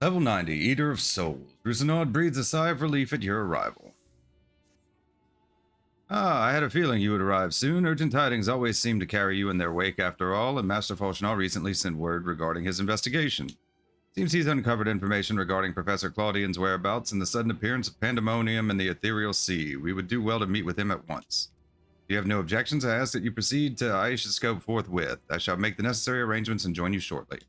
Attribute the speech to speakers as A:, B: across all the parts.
A: Level 90, Eater of Souls. Rusinod breathes a sigh of relief at your arrival. Ah, I had a feeling you would arrive soon. Urgent tidings always seem to carry you in their wake after all, and Master Falchinal recently sent word regarding his investigation. Seems he's uncovered information regarding Professor Claudian's whereabouts and the sudden appearance of Pandæmonium in the ethereal sea. We would do well to meet with him at once. If you have no objections, I ask that you proceed to Aishiscope forthwith. I shall make the necessary arrangements and join you shortly.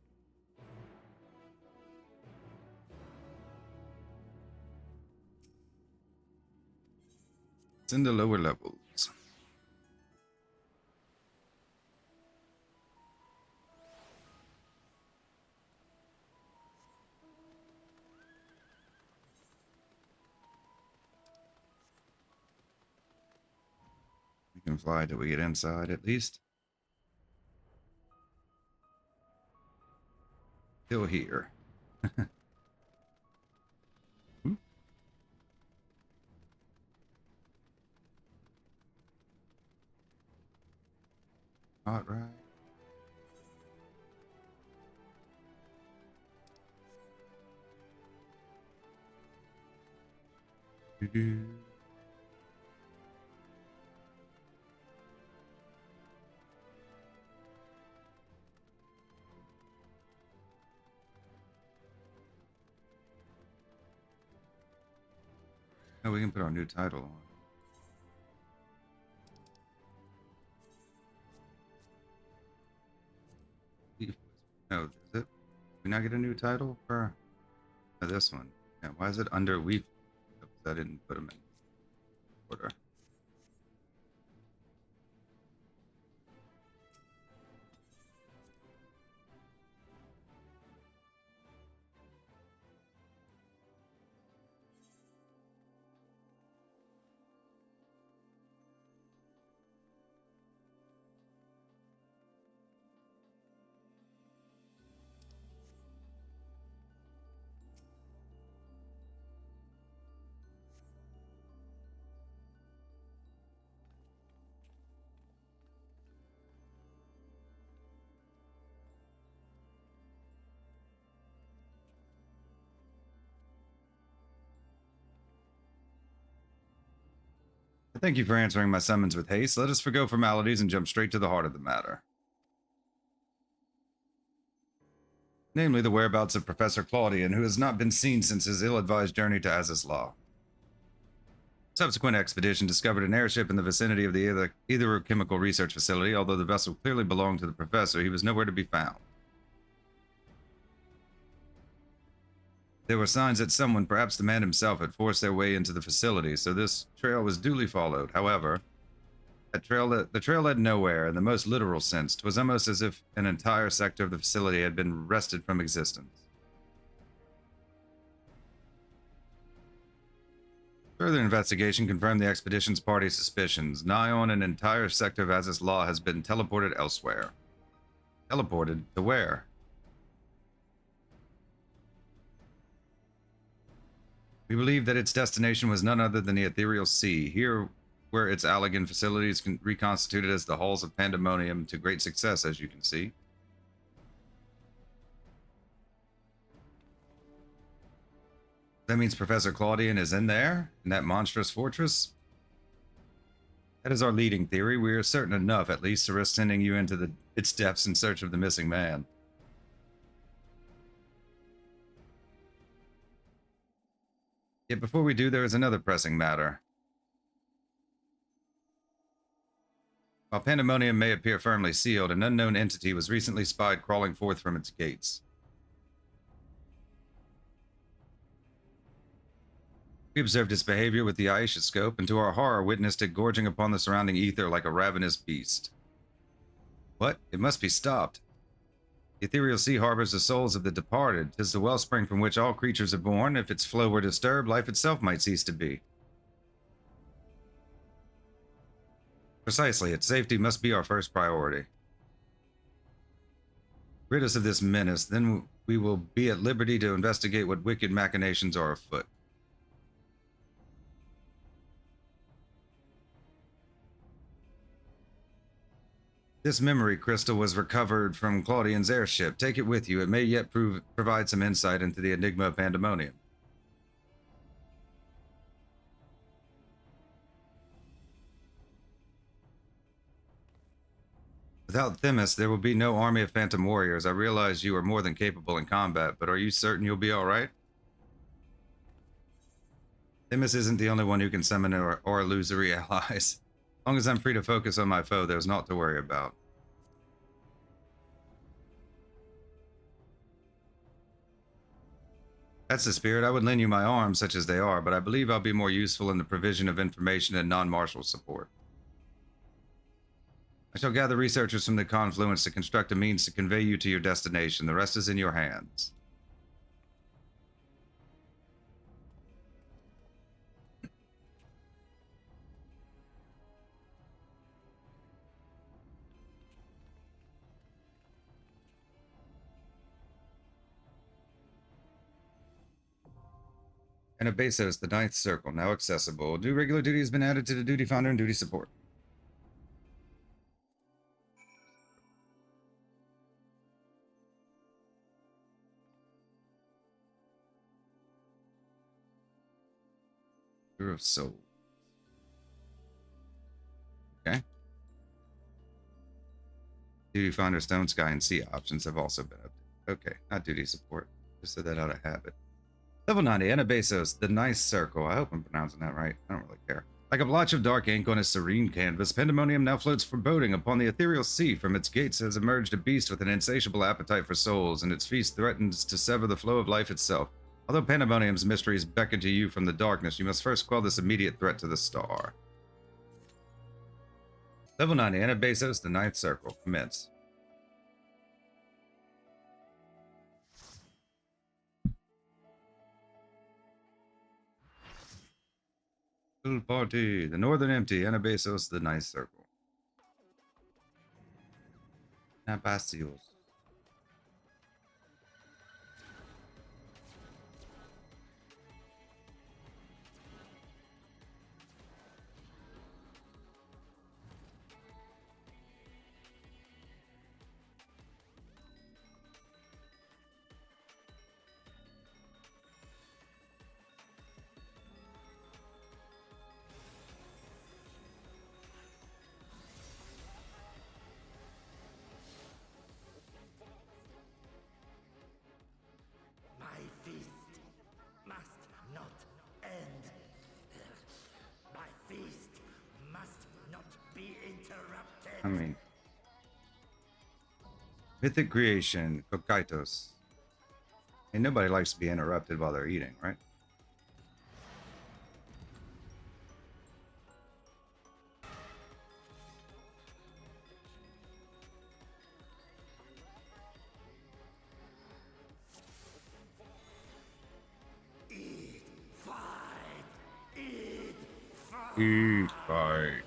A: It's in the lower levels. We can fly till we get inside at least. Still here. All right. Oh, we can put our new title on. No, is it? Did we not get a new title for this one? Yeah, why is it under Weave? I didn't put them in order. Thank you for answering my summons with haste. Let us forgo formalities and jump straight to the heart of the matter. Namely, the whereabouts of Professor Claudian, who has not been seen since his ill-advised journey to Azislaw. Subsequent expedition discovered an airship in the vicinity of the either chemical research facility. Although the vessel clearly belonged to the professor, he was nowhere to be found. There were signs that someone, perhaps the man himself, had forced their way into the facility, so this trail was duly followed. However, the trail led nowhere in the most literal sense. 'Twas almost as if an entire sector of the facility had been wrested from existence. Further investigation confirmed the expedition's party's suspicions. Nigh on an entire sector of Azislaw has been teleported elsewhere. Teleported to where? We believe that its destination was none other than the ethereal sea. Here were its Allegan facilities reconstituted as the halls of Pandæmonium to great success, as you can see. That means Professor Claudian is in there, in that monstrous fortress? That is our leading theory. We are certain enough, at least, to risk sending you into its depths in search of the missing man. Yet before we do, there is another pressing matter. While Pandæmonium may appear firmly sealed, an unknown entity was recently spied crawling forth from its gates. We observed its behavior with the Aishiscope, and to our horror witnessed it gorging upon the surrounding ether like a ravenous beast. What? It must be stopped. The ethereal sea harbors the souls of the departed. 'Tis the wellspring from which all creatures are born. If its flow were disturbed, life itself might cease to be. Precisely, its safety must be our first priority. Rid us of this menace, then we will be at liberty to investigate what wicked machinations are afoot. This memory crystal was recovered from Claudian's airship. Take it with you. It may yet provide some insight into the enigma of Pandæmonium. Without Themis, there will be no army of phantom warriors. I realize you are more than capable in combat, but are you certain you'll be alright? Themis isn't the only one who can summon or illusory allies. As long as I'm free to focus on my foe, there's naught to worry about. That's the spirit. I would lend you my arms, such as they are, but I believe I'll be more useful in the provision of information and non-martial support. I shall gather researchers from the confluence to construct a means to convey you to your destination. The rest is in your hands. Anabaseios, the ninth circle, now accessible. New regular duty has been added to the duty finder and duty support. Of Souls. Okay. Duty Finder, Stone Sky, and Sea options have also been updated. Okay, not duty support. Just said that out of habit. Level 90, Anabaseios, the Nice Circle. I hope I'm pronouncing that right. I don't really care. Like a blotch of dark ink on a serene canvas, Pandæmonium now floats foreboding upon the ethereal sea. From its gates has emerged a beast with an insatiable appetite for souls, and its feast threatens to sever the flow of life itself. Although Pandæmonium's mysteries beckon to you from the darkness, you must first quell this immediate threat to the star. Level 90, Anabaseios, the Ninth Circle. Commence. Little party. The Northern Empty, Anabaseios, the Ninth Circle. Anabaseios. I mean, mythic creation, Kokaitos. And nobody likes to be interrupted while they're eating, right? Eat, fight.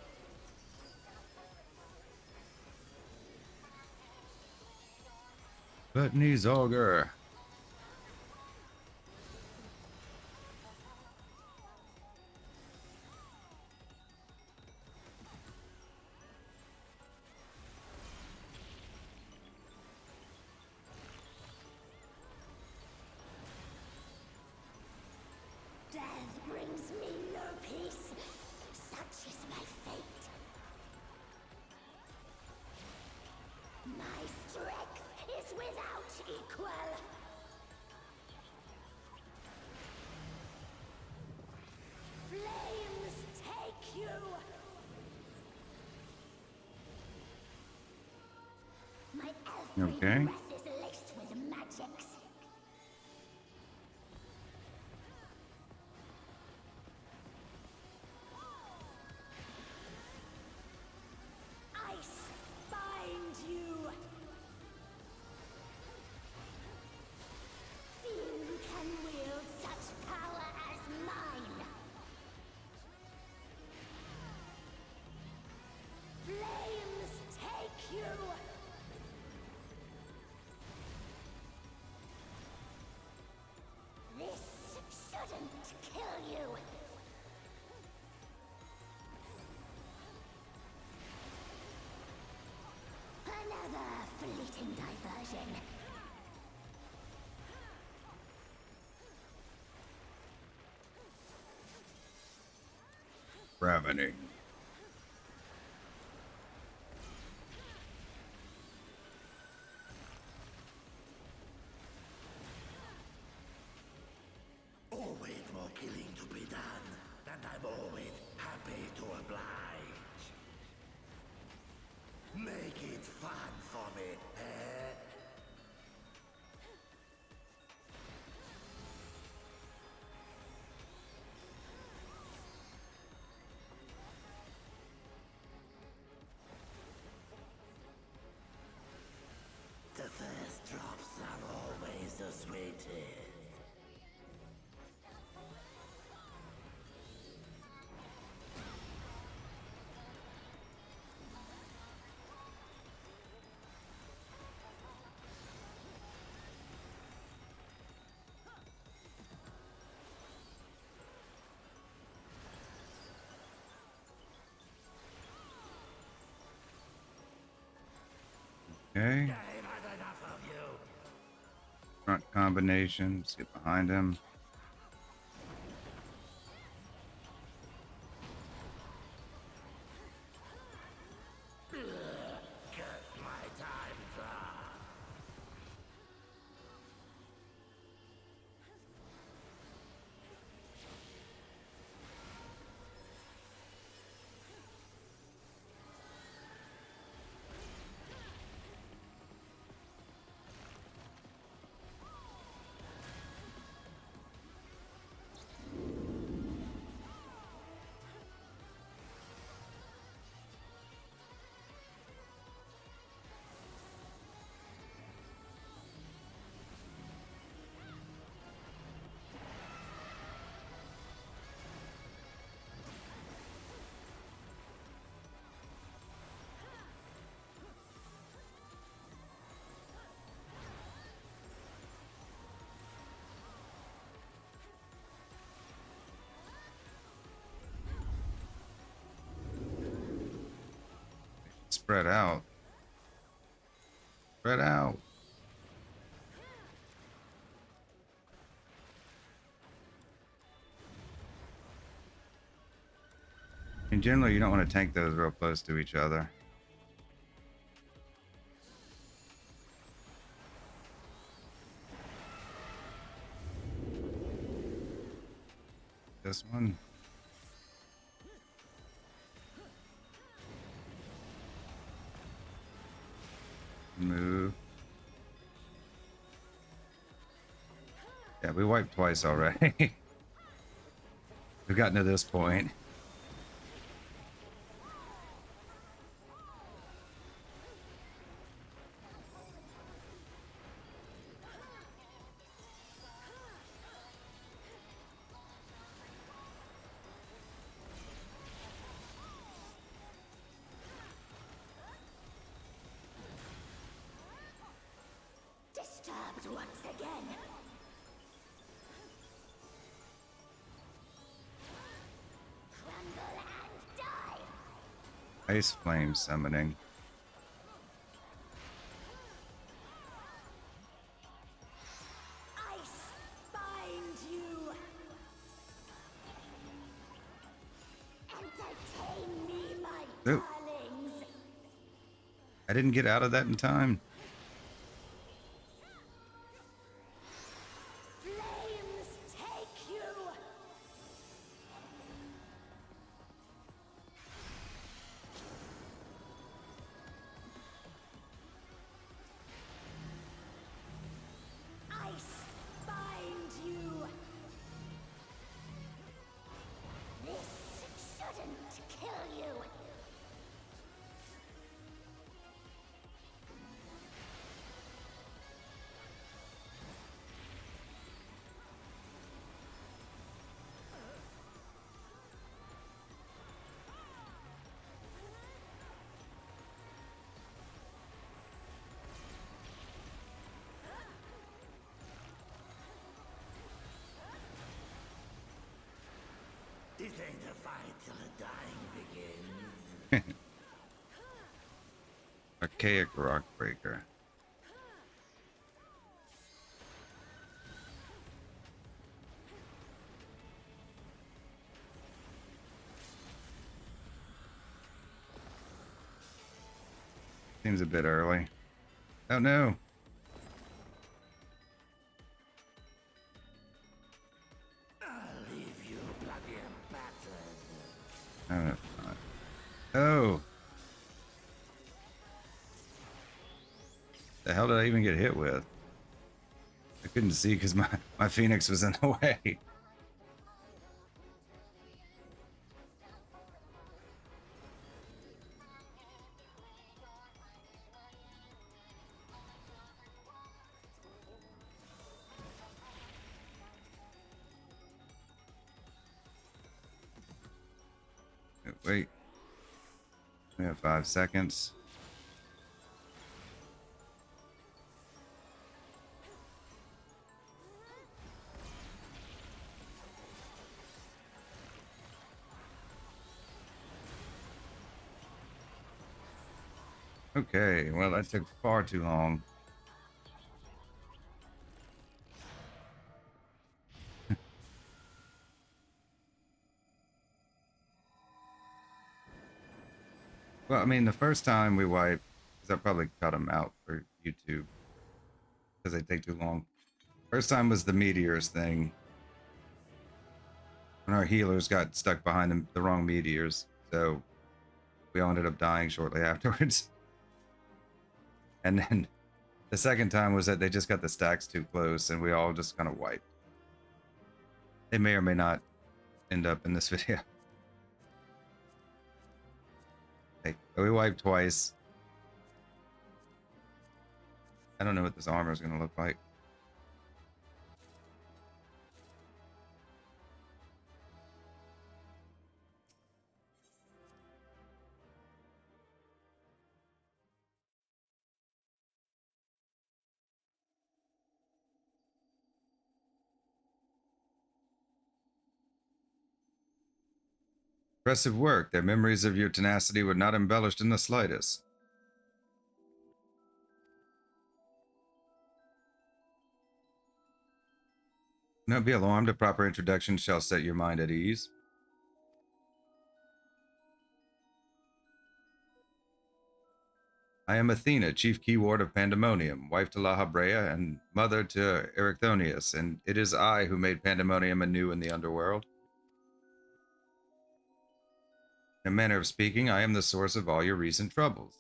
A: Bethany's Augur.
B: Death brings me no peace. Such is my fate. My strength is without equal. Flames take you. My every
A: Okay.
B: breath is laced with magics. Ice bind you. Few can wield such power as mine. Flames take you. This shouldn't kill you. version.
A: Ravening.
C: Always more killing to be done, and I'm always happy to oblige. Make it fun for me, eh? The first drops are always the sweetest.
A: Okay.
C: I've had enough of you.
A: Front combination. Let's get behind him.
C: Curse my time's up.
A: Spread out. Spread out. In general, you don't want to tank those real close to each other. This one. Move. Yeah, we wiped twice already. We've gotten to this point.
B: Disturbed once again. Crumble and die.
A: Ice flame summoning.
B: Ice bind you. Entertain me, my
A: Oop.
B: darlings.
A: I didn't get out of that in time.
B: Flames take you. Ice bind you. This shouldn't kill you.
C: This ain't a fight till the dying begins.
A: Archaic rock breaker. Seems a bit early. Oh no.
C: I'll leave you bloody and battered.
A: Oh, that's not. Oh. The hell did I even get hit with? I couldn't see because my Phoenix was in the way. Wait. We have 5 seconds. Okay, well, that took far too long. Well, I mean, the first time we wiped, because I probably cut them out for YouTube because they take too long. First time was the meteors thing. When our healers got stuck behind the wrong meteors. So we all ended up dying shortly afterwards. And then the second time was that they just got the stacks too close and we all just kind of wiped. They may or may not end up in this video. Hey, we wiped twice. I don't know what this armor is going to look like. Impressive work. Their memories of your tenacity were not embellished in the slightest. Do not be alarmed. A proper introduction shall set your mind at ease. I am Athena, chief keyword of Pandæmonium, wife to La Habrea and mother to Erichthonius, and it is I who made Pandæmonium anew in the underworld. In a manner of speaking, I am the source of all your recent troubles.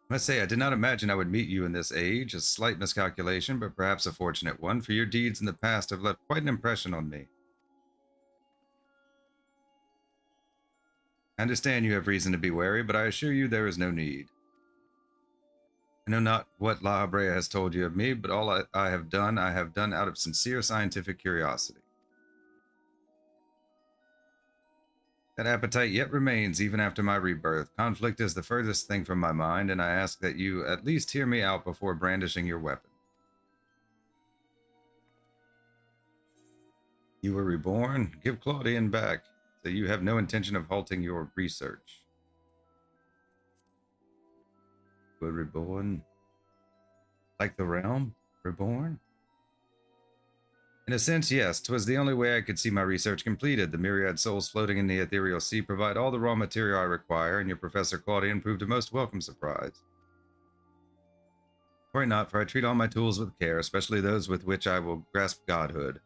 A: I must say, I did not imagine I would meet you in this age, a slight miscalculation, but perhaps a fortunate one, for your deeds in the past have left quite an impression on me. I understand you have reason to be wary, but I assure you there is no need. I know not what La Habrea has told you of me, but all I have done out of sincere scientific curiosity. That appetite yet remains even after my rebirth. Conflict is the furthest thing from my mind, and I ask that you at least hear me out before brandishing your weapon. You were reborn? Give Claudian back, so you have no intention of halting your research. You were reborn? Like the realm? Reborn? In a sense, yes. 'Twas the only way I could see my research completed. The myriad souls floating in the ethereal sea provide all the raw material I require, and your Professor Claudian proved a most welcome surprise. Worry not, for I treat all my tools with care, especially those with which I will grasp godhood.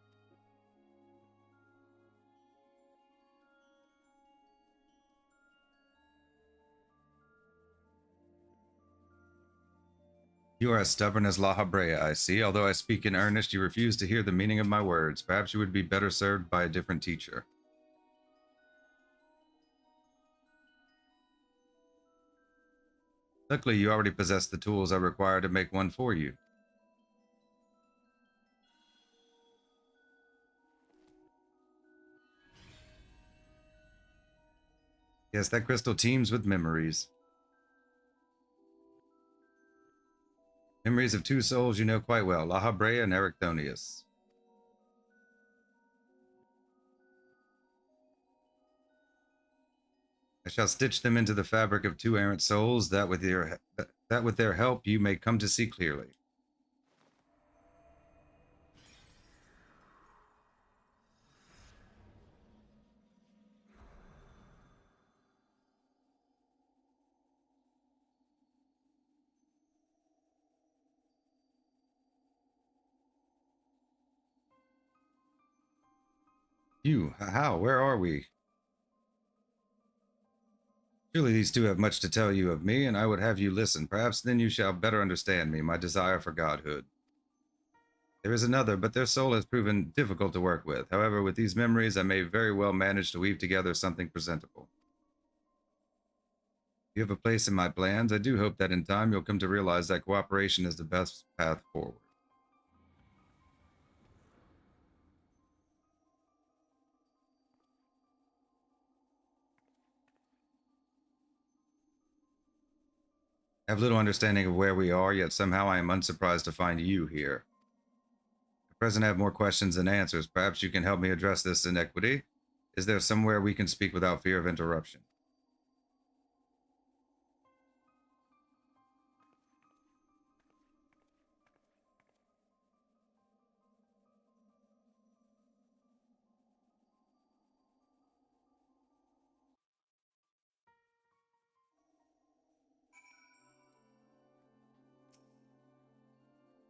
A: You are as stubborn as La Habrea, I see. Although I speak in earnest, you refuse to hear the meaning of my words. Perhaps you would be better served by a different teacher. Luckily, you already possess the tools I require to make one for you. Yes, that crystal teems with memories. Memories of two souls you know quite well, La Habrea and Erichthonius. I shall stitch them into the fabric of two errant souls, that with their help you may come to see clearly. You, how? Where are we? Surely these two have much to tell you of me, and I would have you listen. Perhaps then you shall better understand me, my desire for godhood. There is another, but their soul has proven difficult to work with. However, with these memories, I may very well manage to weave together something presentable. You have a place in my plans. I do hope that in time you'll come to realize that cooperation is the best path forward. I have little understanding of where we are, yet somehow I am unsurprised to find you here. At present, I have more questions than answers. Perhaps you can help me address this inequity. Is there somewhere we can speak without fear of interruption?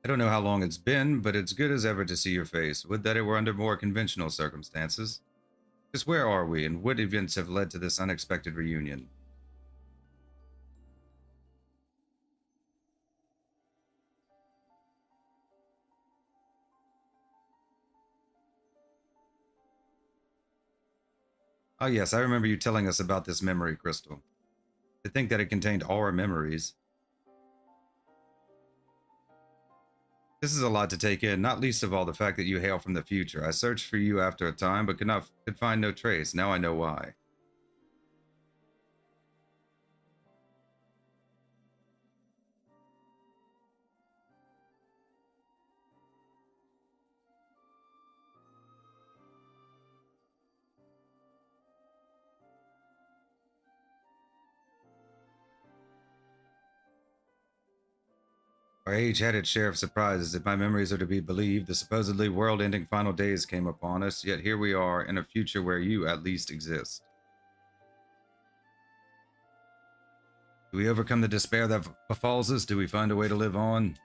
A: I don't know how long it's been, but it's good as ever to see your face. Would that it were under more conventional circumstances. Just where are we, and what events have led to this unexpected reunion? Ah, yes, I remember you telling us about this memory crystal. To think that it contained our memories. This is a lot to take in, not least of all the fact that you hail from the future. I searched for you after a time, but could find no trace. Now I know why. Our age had its share of surprises. If my memories are to be believed, the supposedly world-ending final days came upon us, yet here we are in a future where you at least exist. Do we overcome the despair that befalls us? Do we find a way to live on?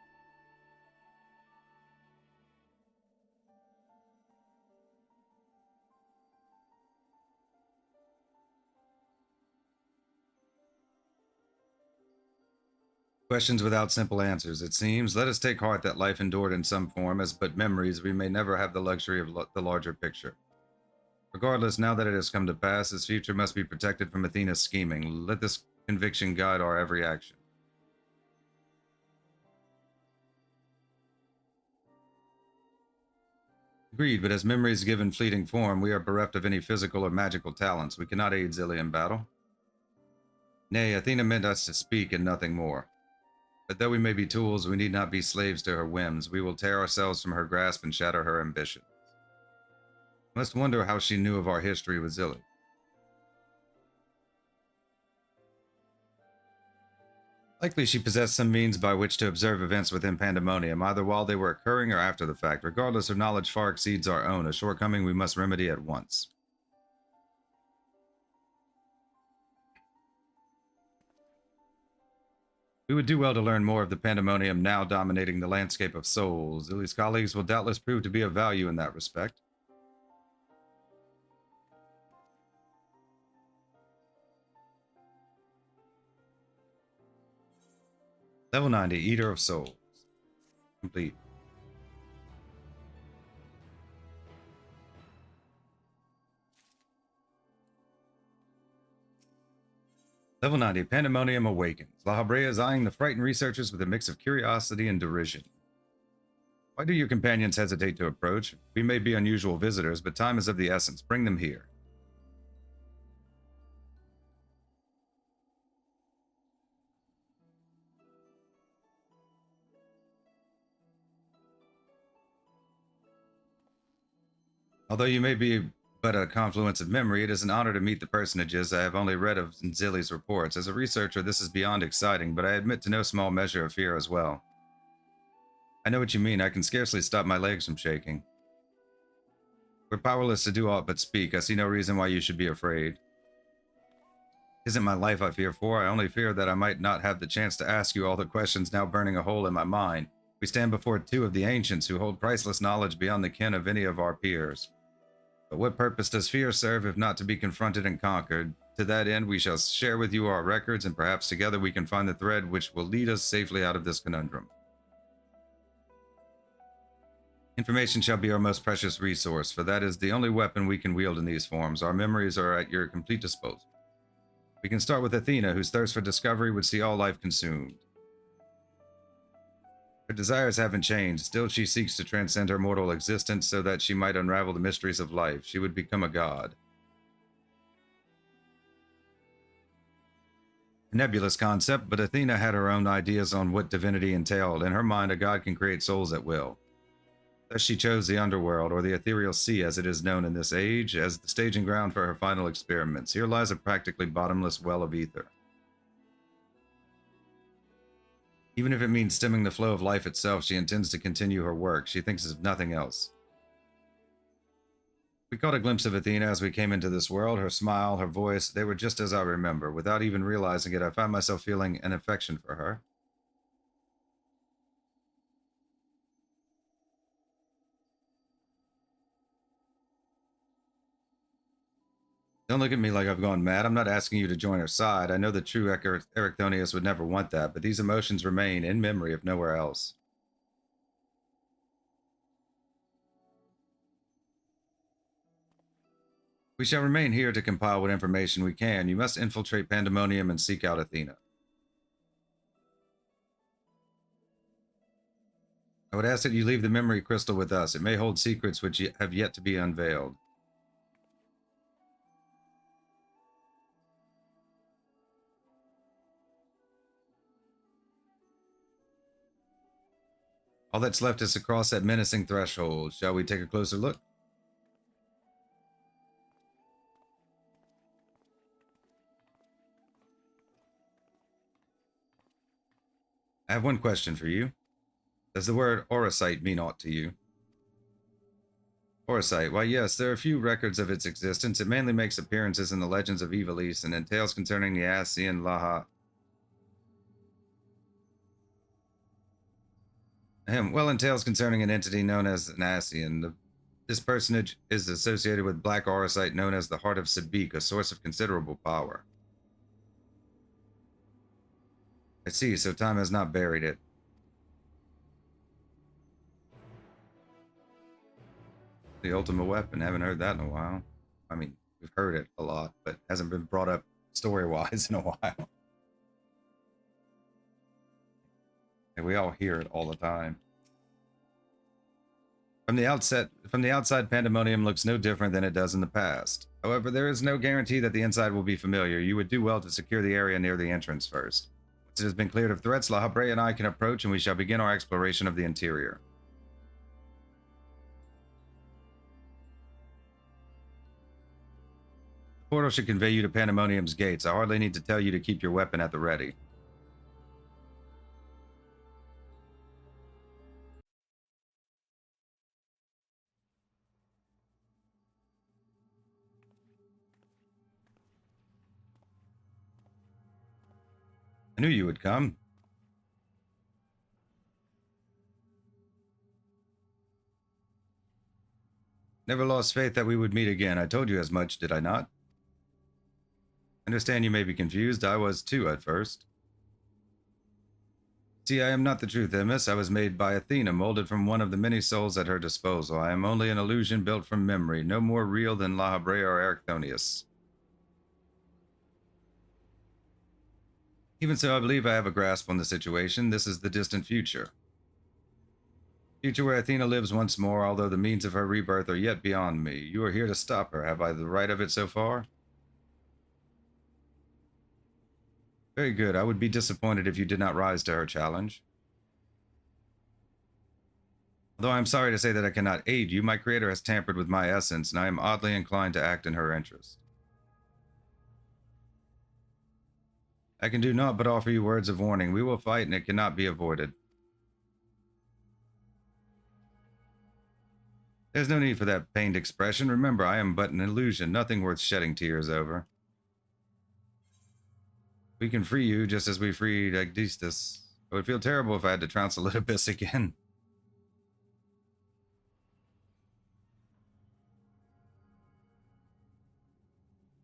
A: Questions without simple answers, it seems. Let us take heart that life endured in some form as but memories. We may never have the luxury of the larger picture. Regardless, now that it has come to pass, his future must be protected from Athena's scheming. Let this conviction guide our every action. Agreed, but as memories given fleeting form, we are bereft of any physical or magical talents. We cannot aid Zilly in battle. Nay, Athena meant us to speak and nothing more. But though we may be tools, we need not be slaves to her whims. We will tear ourselves from her grasp and shatter her ambitions. I must wonder how she knew of our history with Zilly. Likely she possessed some means by which to observe events within Pandæmonium, either while they were occurring or after the fact. Regardless, her knowledge far exceeds our own, a shortcoming we must remedy at once. We would do well to learn more of the Pandæmonium now dominating the landscape of souls. Zilly's colleagues will doubtless prove to be of value in that respect. Level 90, Eater of Souls. Complete. Level 90, Pandæmonium Awakens. La Habrea is eyeing the frightened researchers with a mix of curiosity and derision. Why do your companions hesitate to approach? We may be unusual visitors, but time is of the essence. Bring them here. Although you may be but a confluence of memory, it is an honor to meet the personages I have only read of in Zilly's reports. As a researcher, this is beyond exciting, but I admit to no small measure of fear as well. I know what you mean. I can scarcely stop my legs from shaking. We're powerless to do aught but speak. I see no reason why you should be afraid. Isn't my life I fear for. I only fear that I might not have the chance to ask you all the questions now burning a hole in my mind. We stand before two of the ancients who hold priceless knowledge beyond the ken of any of our peers. But what purpose does fear serve if not to be confronted and conquered? To that end, we shall share with you our records, and perhaps together we can find the thread which will lead us safely out of this conundrum. Information shall be our most precious resource, for that is the only weapon we can wield in these forms. Our memories are at your complete disposal. We can start with Athena, whose thirst for discovery would see all life consumed. Her desires haven't changed. Still, she seeks to transcend her mortal existence so that she might unravel the mysteries of life. She would become a god. A nebulous concept, but Athena had her own ideas on what divinity entailed. In her mind, a god can create souls at will. Thus she chose the underworld, or the ethereal sea as it is known in this age, as the staging ground for her final experiments. Here lies a practically bottomless well of ether. Even if it means stemming the flow of life itself, she intends to continue her work. She thinks of nothing else. We caught a glimpse of Athena as we came into this world. Her smile, her voice, they were just as I remember. Without even realizing it, I found myself feeling an affection for her. Don't look at me like I've gone mad. I'm not asking you to join her side. I know the true Ericthonius would never want that, but these emotions remain in memory if nowhere else. We shall remain here to compile what information we can. You must infiltrate Pandæmonium and seek out Athena. I would ask that you leave the memory crystal with us. It may hold secrets which have yet to be unveiled. All that's left is to cross that menacing threshold. Shall we take a closer look? I have one question for you. Does the word Orosite mean aught to you? Orosite, why yes, there are few records of its existence. It mainly makes appearances in the legends of Ivalice and in tales concerning the Asian Laha. Well, in tales concerning an entity known as an Asian. This personage is associated with black Orosite known as the Heart of Sabik, a source of considerable power. I see, so time has not buried it. The ultimate weapon, haven't heard that in a while. I mean, we've heard it a lot, but hasn't been brought up story-wise in a while. And we all hear it all the time. From the outside, Pandæmonium looks no different than it does in the past. However, there is no guarantee that the inside will be familiar. You would do well to secure the area near the entrance first. Once it has been cleared of threats, La Habrea and I can approach, and we shall begin our exploration of the interior. The portal should convey you to Pandæmonium's gates. I hardly need to tell you to keep your weapon at the ready. I knew you would come. Never lost faith that we would meet again. I told you as much, did I not? I understand you may be confused. I was too at first. See, I am not the true Themis. I was made by Athena, molded from one of the many souls at her disposal. I am only an illusion built from memory, no more real than La Habrea or Ericthonius. Even so, I believe I have a grasp on the situation. This is the distant future. Future where Athena lives once more, although the means of her rebirth are yet beyond me. You are here to stop her. Have I the right of it so far? Very good. I would be disappointed if you did not rise to her challenge. Although I am sorry to say that I cannot aid you, my creator has tampered with my essence, and I am oddly inclined to act in her interest. I can do naught but offer you words of warning. We will fight, and it cannot be avoided. There's no need for that pained expression. Remember, I am but an illusion, nothing worth shedding tears over. We can free you just as we freed Agdistis. I would feel terrible if I had to trounce a little bit again.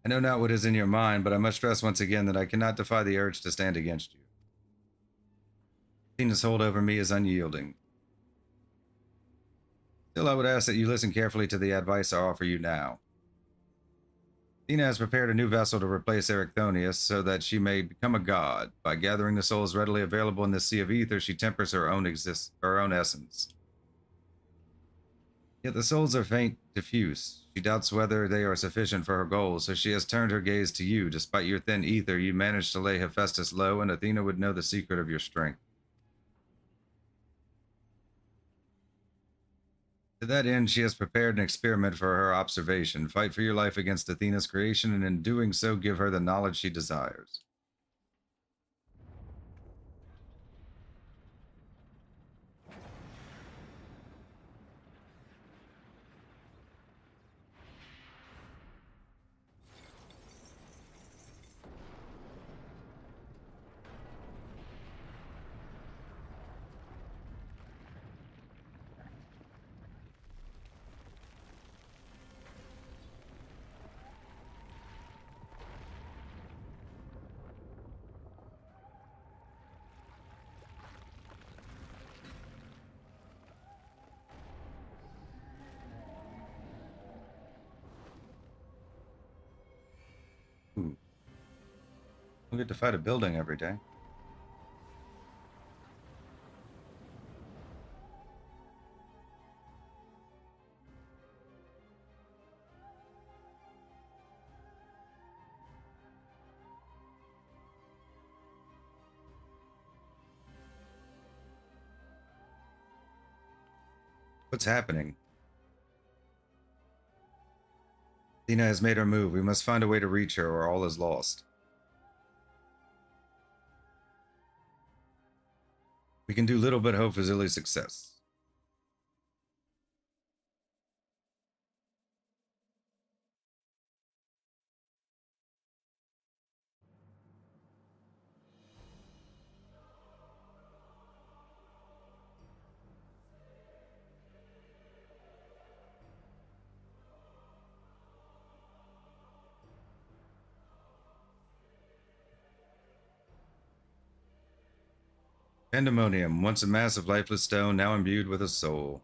A: I know not what is in your mind, but I must stress once again that I cannot defy the urge to stand against you. Athena's hold over me is unyielding. Still, I would ask that you listen carefully to the advice I offer you now. Athena has prepared a new vessel to replace Erichthonius so that she may become a god. By gathering the souls readily available in the sea of ether, she tempers her own essence. Yet the souls are faint, diffuse. She doubts whether they are sufficient for her goals, so she has turned her gaze to you. Despite your thin ether, you managed to lay Hephaestus low, and Athena would know the secret of your strength. To that end, she has prepared an experiment for her observation. Fight for your life against Athena's creation, and in doing so, give her the knowledge she desires. Ooh. We'll get to fight a building every day. What's happening? Athena has made her move. We must find a way to reach her, or all is lost. We can do little but hope for Zilly's success. Pandæmonium, once a mass of lifeless stone, now imbued with a soul.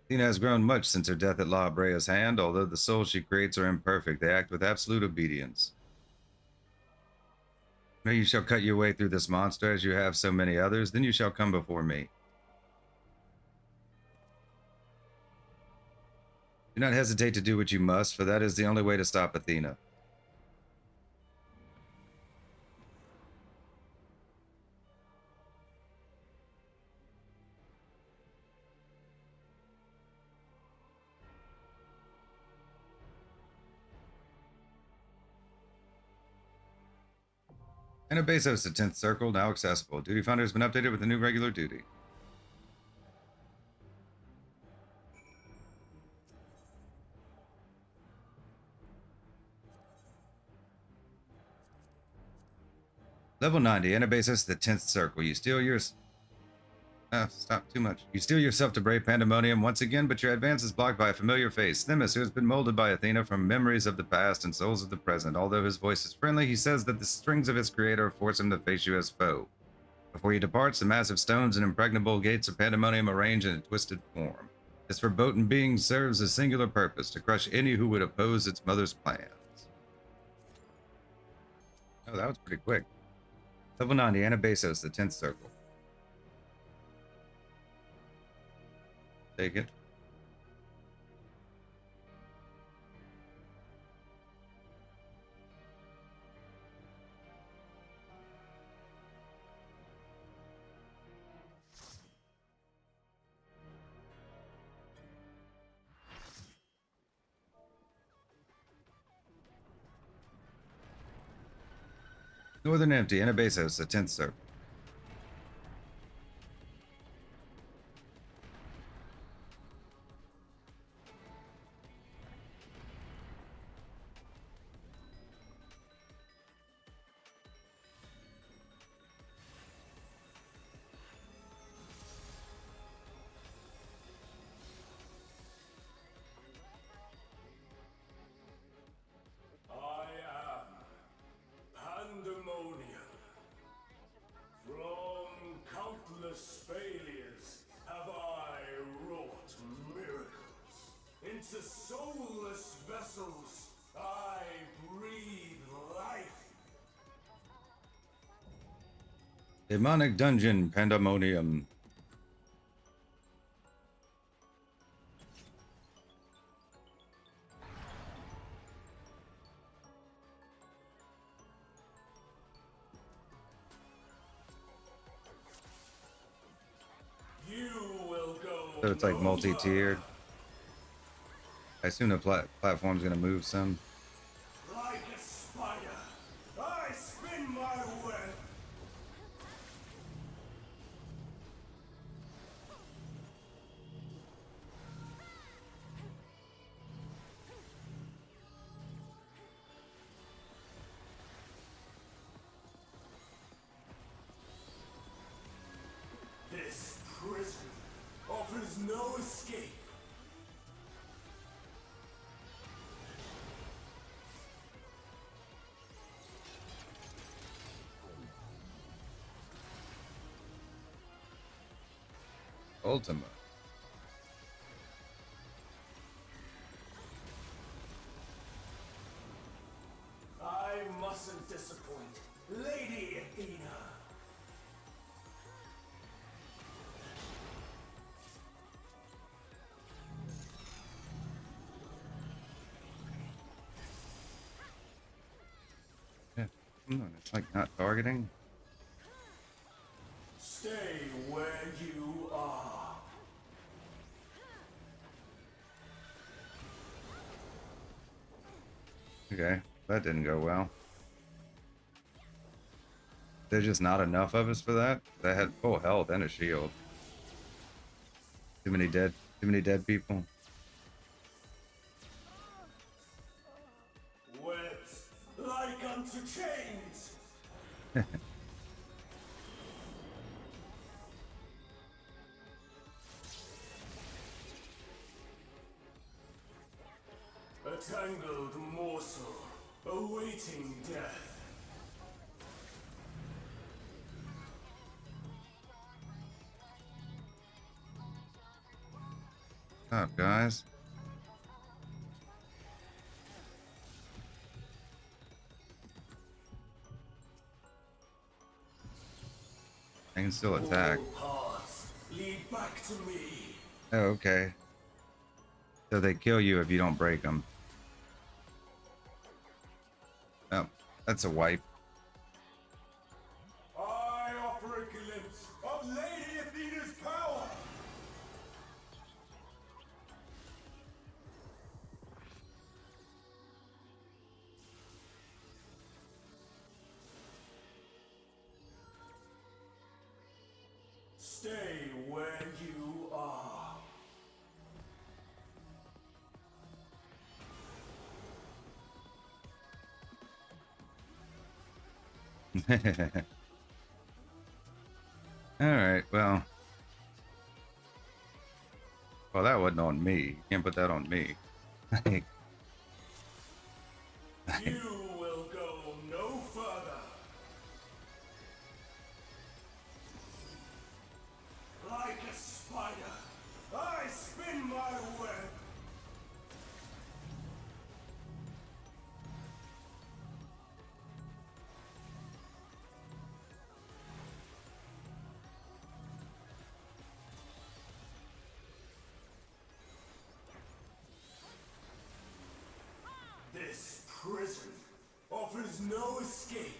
A: Athena has grown much since her death at La Abrea's hand. Although the souls she creates are imperfect, they act with absolute obedience. Now you shall cut your way through this monster as you have so many others, then you shall come before me. Do not hesitate to do what you must, for that is the only way to stop Athena. Anabaseios, the 10th circle, now accessible. Duty Finder has been updated with a new regular duty. Level 90, Anabaseios, the 10th circle. You steal your... stop too much. You steel yourself to brave Pandæmonium once again, but your advance is blocked by a familiar face, Themis, who has been molded by Athena from memories of the past and souls of the present. Although his voice is friendly, he says that the strings of his creator force him to face you as foe. Before he departs, the massive stones and impregnable gates of Pandæmonium arrange in a twisted form. This verboten being serves a singular purpose, to crush any who would oppose its mother's plans. Oh, that was pretty quick. Level 90, Anabaseios, the 10th circle. Take it. Northern Empty, Anabaseios, the 10th circle.
C: muscles. I breathe life.
A: Demonic dungeon, Pandæmonium.
C: You will go.
A: So it's like
C: no
A: multi-tiered.
C: further.
A: I assume the platform's gonna move some.
C: Like a spider, I spin my web. This prison offers no escape.
A: Ultima.
C: I mustn't disappoint Lady Athena.
A: Yeah. It's like not targeting.
C: Stay where you are.
A: Okay, that didn't go well. There's just not enough of us for that. That had full health and a shield. Too many dead people.
C: Webs like unto chains. A tangled morsel awaiting death.
A: What's up, guys? I can still attack.
C: All paths lead back to me.
A: Oh, okay. So they kill you if you don't break them. Oh, that's a wipe.
C: I offer a glimpse of Lady Athena's power. Stay where you are.
A: Alright, well, that wasn't on me. You can't put that on me.
C: You will go no further. Like a spider, I spin my web. This prison offers no escape.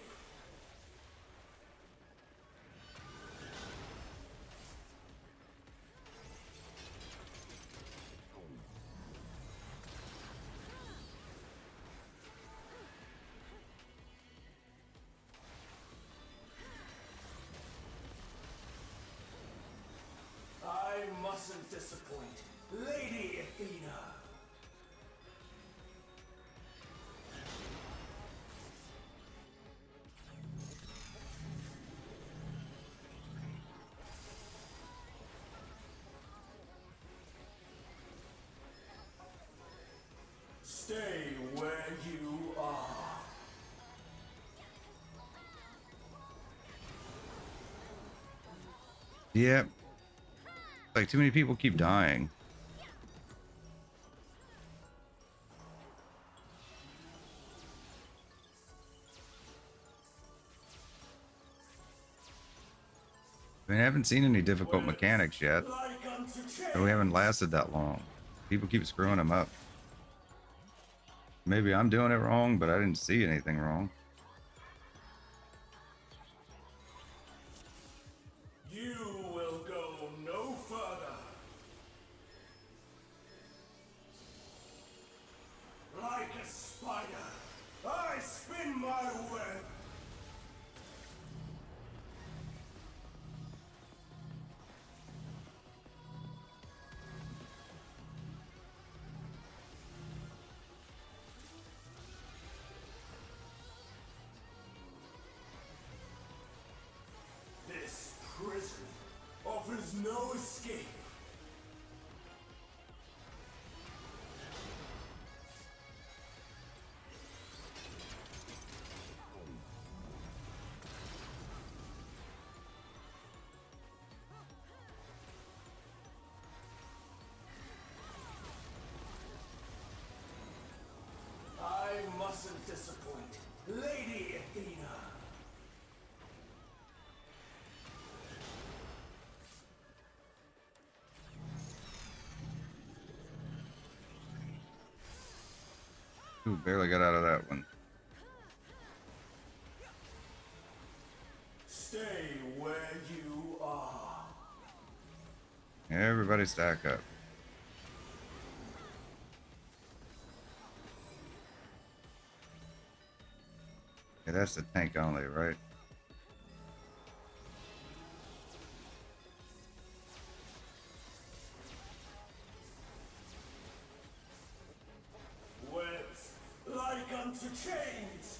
C: I mustn't disappoint Lady Athena. Stay where you are.
A: Yep. Like, too many people keep dying. I mean, I haven't seen any difficult
C: Words
A: mechanics yet.
C: like unto
A: Or we haven't
C: chains.
A: lasted that long. People keep screwing them up. Maybe I'm doing it wrong, but I didn't see anything wrong.
C: You will go no further. Like a spider, I spin my web. This prison offers no escape. I mustn't disappoint Lady Athena.
A: Ooh, barely got out of that one.
C: Stay where you are.
A: Everybody stack up. Okay, that's the tank only, right?
C: Webs like unto chains.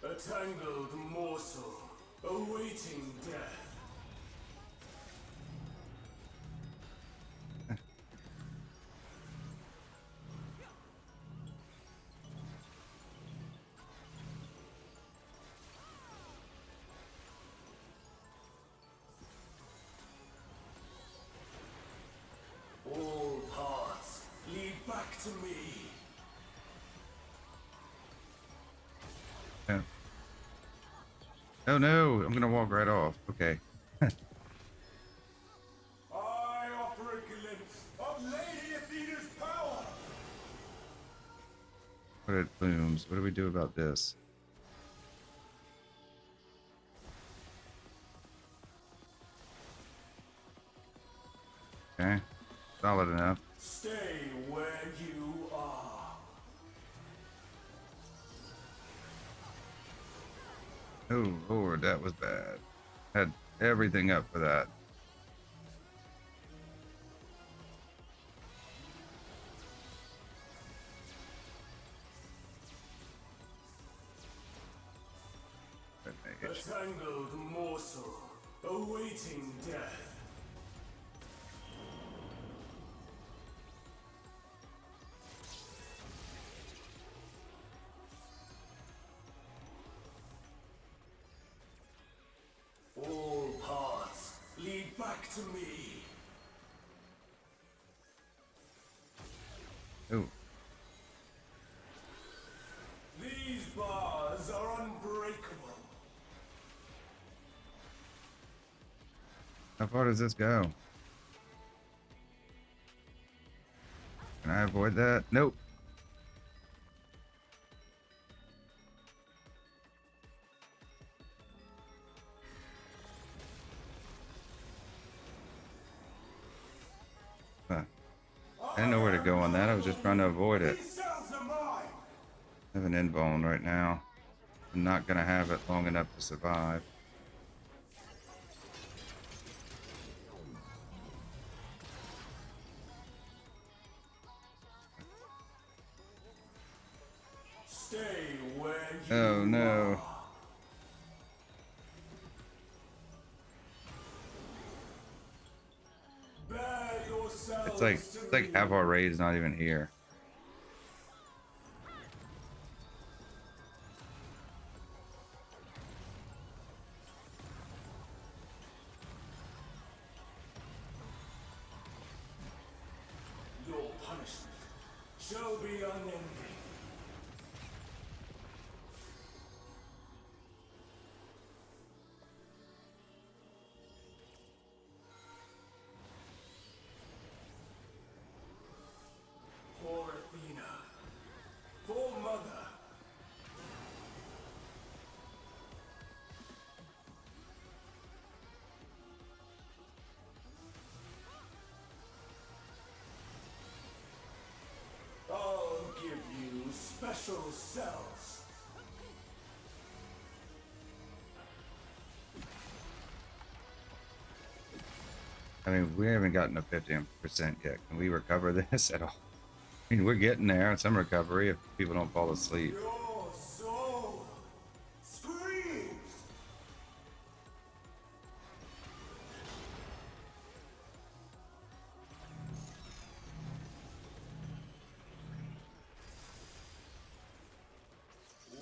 C: A tangled morsel awaiting death. All paths lead back to me.
A: Yeah. Oh no, I'm gonna walk right off. Okay.
C: I offer a glimpse of Lady Athena's power.
A: What it blooms. What do we do about this? Okay. Solid enough.
C: Stay where you are.
A: Oh Lord, that was bad. Had everything up for that.
C: A tangled morsel awaiting death. All paths lead back to me.
A: Oh,
C: These bars are unbreakable.
A: how far does this go? Can I avoid that? Nope. Huh. I didn't know where to go on that. I was just trying to avoid it.
C: These cells are mine.
A: I have an invuln right now. I'm not gonna have it long enough to survive.
C: Stay where you
A: Oh no.
C: are. Bear yourselves
A: It's like half our raid is not even here.
C: Your punishment shall be unending. For Athena, for Mother. I'll give you special cells.
A: I mean, we haven't gotten to 50% yet. Can we recover this at all? I mean, we're getting there. Some recovery if people don't fall asleep.
C: Your soul screams.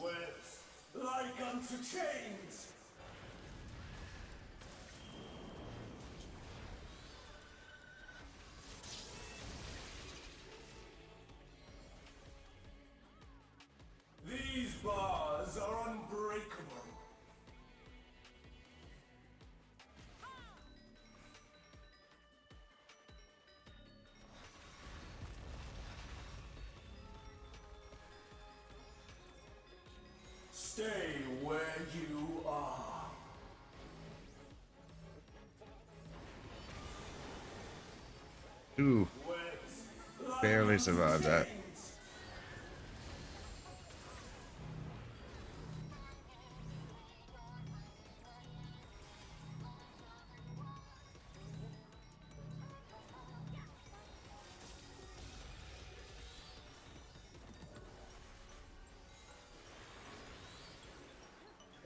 C: Webs like unto chains. These bars are unbreakable. Stay where you are.
A: Ooh,
C: Webs like
A: barely
C: unto
A: survived that.
C: chains.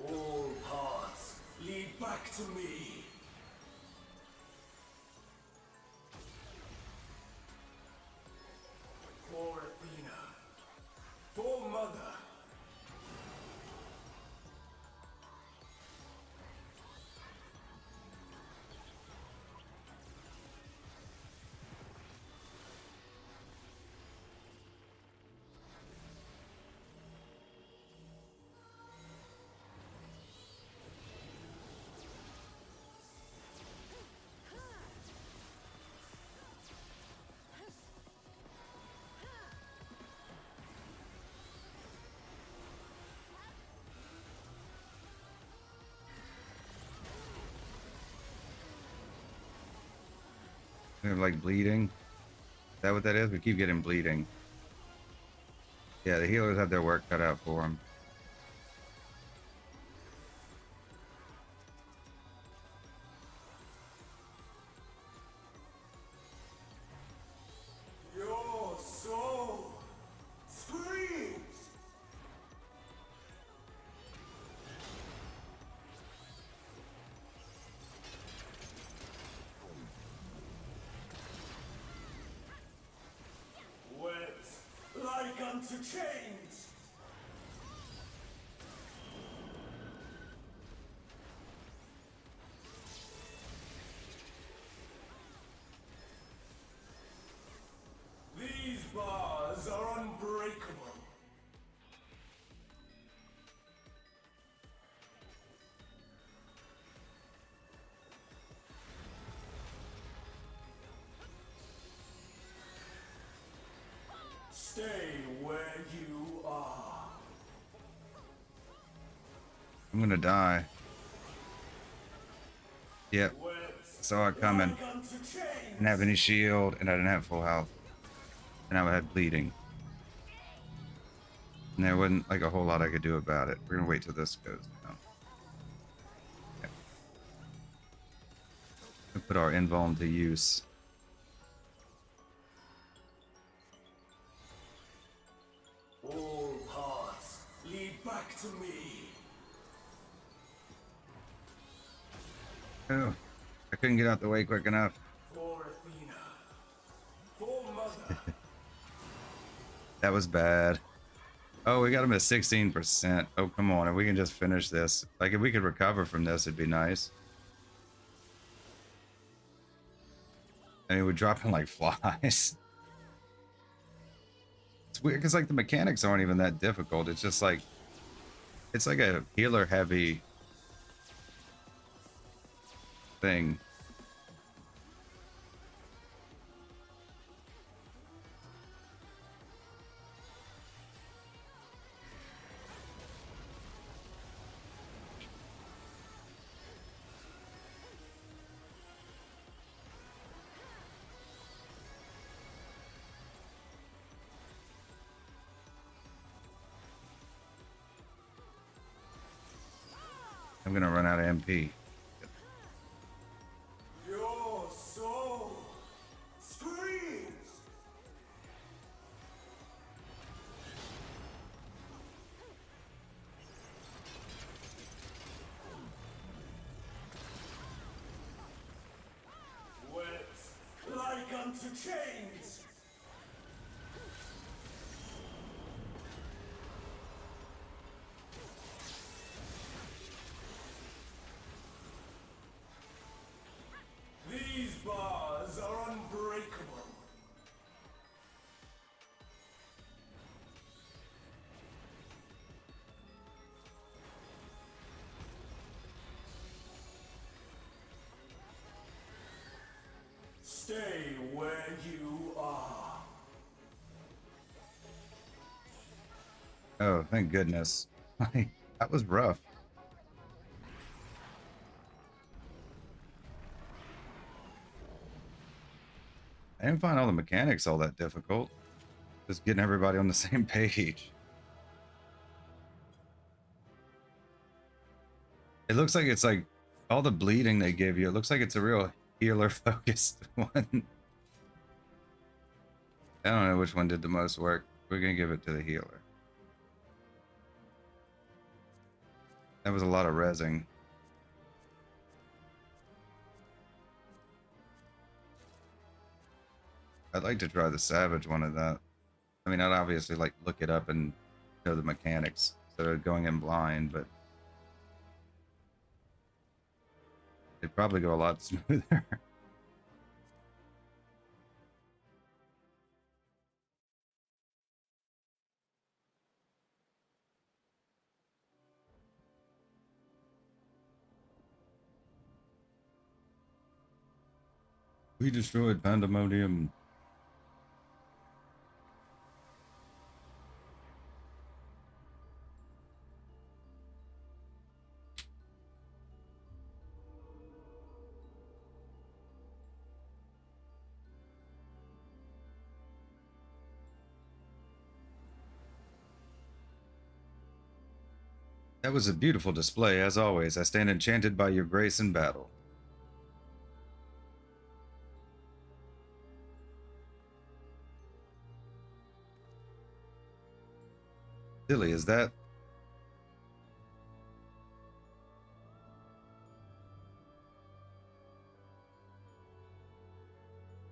C: All paths lead back to me. For Athena, for Mother.
A: We have like bleeding. Is that what that is? We keep getting bleeding. Yeah, the healers have their work cut out for them.
C: Your soul screams. Webs like unto chains. These bars are unbreakable. Stay where you are.
A: I'm gonna die. Yep,
C: Webs
A: saw it coming.
C: like unto chains.
A: Didn't have any shield, and I didn't have full health. And I had bleeding. And there wasn't like a whole lot I could do about it. We're gonna wait till this goes down. Okay. We'll put our invuln to use.
C: All paths lead back to me.
A: Oh, I couldn't get out the way quick enough.
C: For Athena, for Mother.
A: That was bad. Oh, we got him at 16%. Oh, come on. If we can just finish this. Like, if we could recover from this, it'd be nice. I mean, we're dropping like flies. It's weird because like the mechanics aren't even that difficult. It's just like it's like a healer heavy thing. I'm gonna run out of MP.
C: Your soul screams. Wet like unto chains. These bars are unbreakable. Stay where you are.
A: Oh, thank goodness. That was rough. I didn't find all the mechanics all that difficult. Just getting everybody on the same page. It looks like it's like all the bleeding they give you. It looks like it's a real healer focused one. I don't know which one did the most work. We're gonna give it to the healer. That was a lot of rezzing. I'd like to try the savage one of that. I mean, I'd obviously like look it up and know the mechanics instead of going in blind, but it'd probably go a lot smoother. We destroyed Pandæmonium. That was a beautiful display, as always. I stand enchanted by your grace in battle. Silly, is that?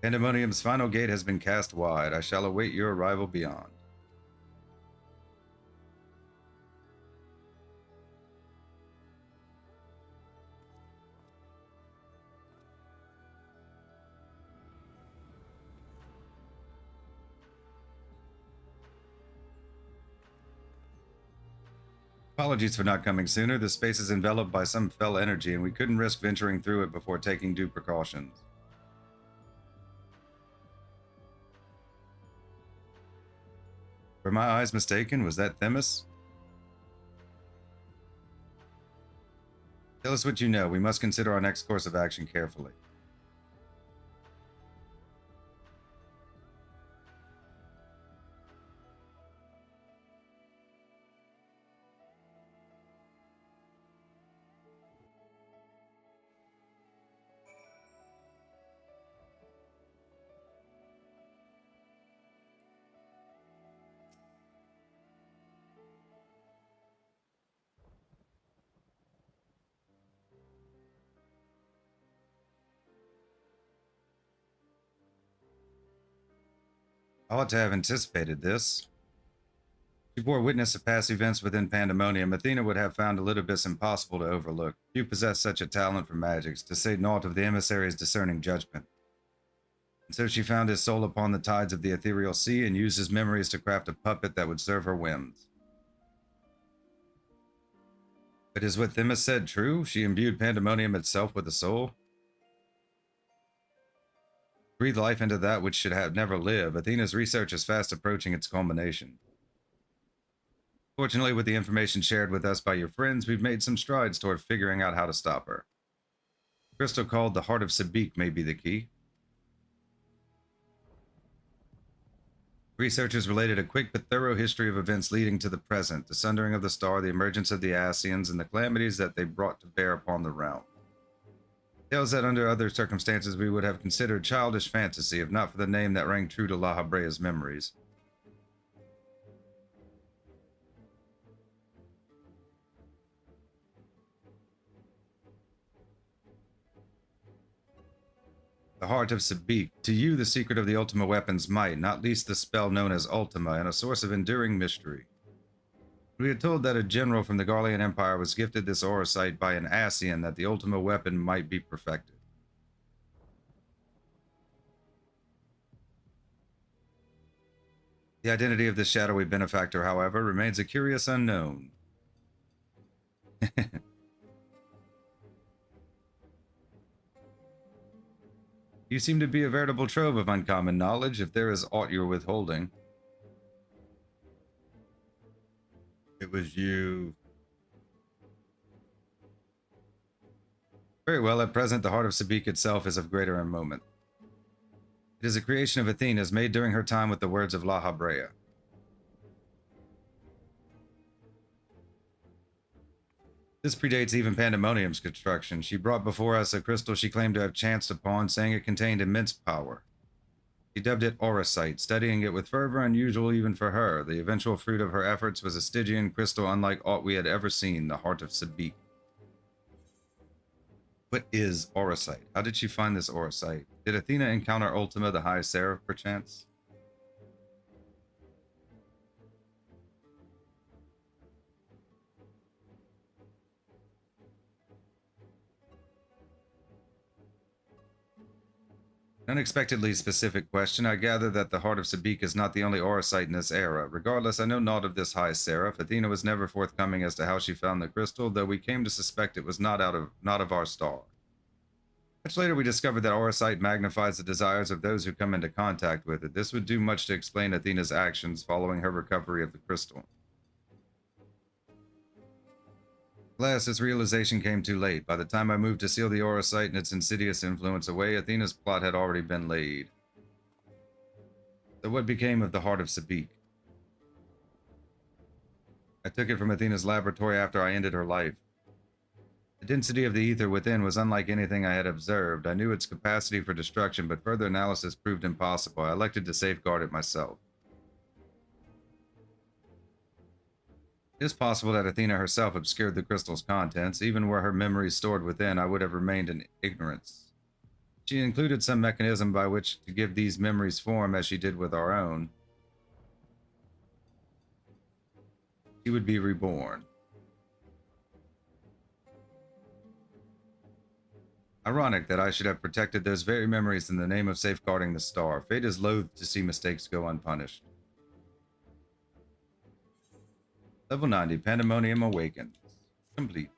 A: Pandemonium's final gate has been cast wide. I shall await your arrival beyond. Apologies for not coming sooner. The space is enveloped by some fell energy, and we couldn't risk venturing through it before taking due precautions. Were my eyes mistaken? Was that Themis? Tell us what you know. We must consider our next course of action carefully. I ought to have anticipated this. She bore witness to past events within Pandemonium. Athena would have found Elidibus impossible to overlook. Few possess such a talent for magics, to say naught of the emissary's discerning judgment. So she found his soul upon the tides of the ethereal sea and used his memories to craft a puppet that would serve her whims. But is what Themis said true? She imbued Pandæmonium itself with a soul? Breathe life into that which should have never lived. Athena's research is fast approaching its culmination. Fortunately, with the information shared with us by your friends, we've made some strides toward figuring out how to stop her. The crystal called the Heart of Sabik may be the key. Researchers related a quick but thorough history of events leading to the present, the sundering of the star, the emergence of the Asians, and the calamities that they brought to bear upon the realm. Tales that under other circumstances we would have considered childish fantasy, if not for the name that rang true to La Habrea's memories. The Heart of Sabik. To you, the secret of the Ultima weapon's might, not least the spell known as Ultima, and a source of enduring mystery. We are told that a general from the Garlean Empire was gifted this auracite by an Asian that the Ultima weapon might be perfected. The identity of the shadowy benefactor, however, remains a curious unknown. You seem to be a veritable trove of uncommon knowledge, if there is aught you're withholding. It was you. Very well, at present the Heart of Sabik itself is of greater moment. It is a creation of Athena's, made during her time with the words of La Habrea. This predates even Pandæmonium's construction. She brought before us a crystal she claimed to have chanced upon, saying it contained immense power. She dubbed it auracite, studying it with fervor unusual even for her. The eventual fruit of her efforts was a Stygian crystal unlike aught we had ever seen, the Heart of Sabik. What is auracite? How did she find this auracite? Did Athena encounter Ultima, the High Seraph, perchance? An unexpectedly specific question. I gather that the Heart of Sabik is not the only auracite in this era. Regardless, I know naught of this High Seraph. Athena was never forthcoming as to how she found the crystal, though we came to suspect it was not of our star. Much later, we discovered that auracite magnifies the desires of those who come into contact with it. This would do much to explain Athena's actions following her recovery of the crystal. Alas, this realization came too late. By the time I moved to seal the auracite and its insidious influence away, Athena's plot had already been laid. So what became of the Heart of Sabik? I took it from Athena's laboratory after I ended her life. The density of the ether within was unlike anything I had observed. I knew its capacity for destruction, but further analysis proved impossible. I elected to safeguard it myself. It is possible that Athena herself obscured the crystal's contents. Even were her memories stored within, I would have remained in ignorance. She included some mechanism by which to give these memories form, as she did with our own. She would be reborn. Ironic that I should have protected those very memories in the name of safeguarding the star. Fate is loath to see mistakes go unpunished. Level 90, Pandæmonium Awakens. Complete.